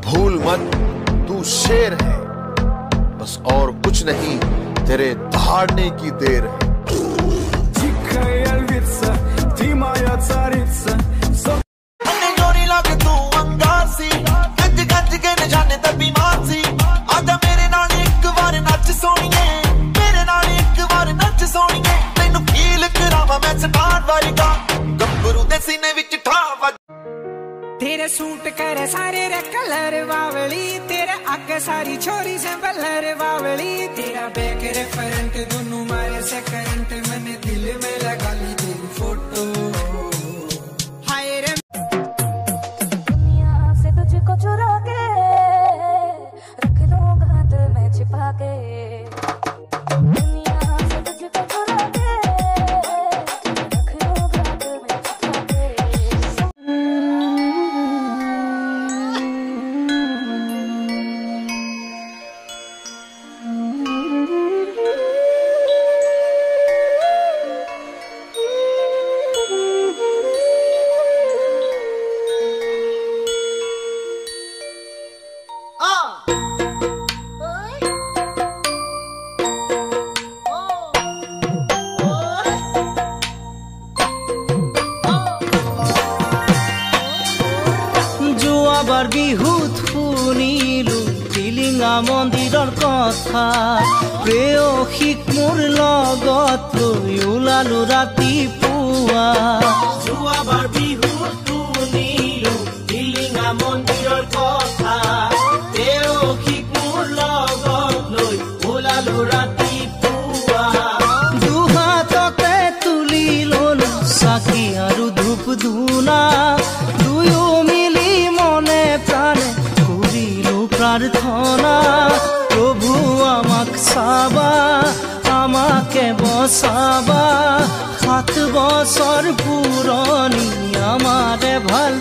भूल मत तू शेर है, बस और कुछ नहीं, तेरे दहाड़ने की देर है। तेरे सूट करे सारे रे कलर बावली, तेरे आगे सारी छोरी से बलर बावली, तेरा बैक रे फ्रंट दोनों मारे से करंट, मैंने दिल में लगा ली तेरी फोटो। हाय रे दुनिया से तुझको चुरा के रख लूंगा दिल में छिपा के, दुनिया से तुझको चुरा के रख लूंगा दिल में छिपा के। যোৱাবাৰ বিহুত শুনিলো টিলিঙা মন্দিৰৰ কথা, প্ৰেয়সীক মোৰ লগত লৈ ওলালো ৰাতিপুৱা। যোৱাবাৰ বিহুত শুনিলো টিলিঙা মন্দিৰৰ কথা, প্ৰেয়সীক মোৰ লগত লৈ ওলালো ৰাতিপুৱা। দুহাততে তুলি ললো চাকি আৰু ধূপ ধূনা, দুয়ো মিলি মনে প্ৰাণে কৰিলো প্ৰাৰ্থনা, প্ৰভু আমাক চাবা, আমাকে বচাবা, 7 বছৰ পুৰণি আমাৰে ভাল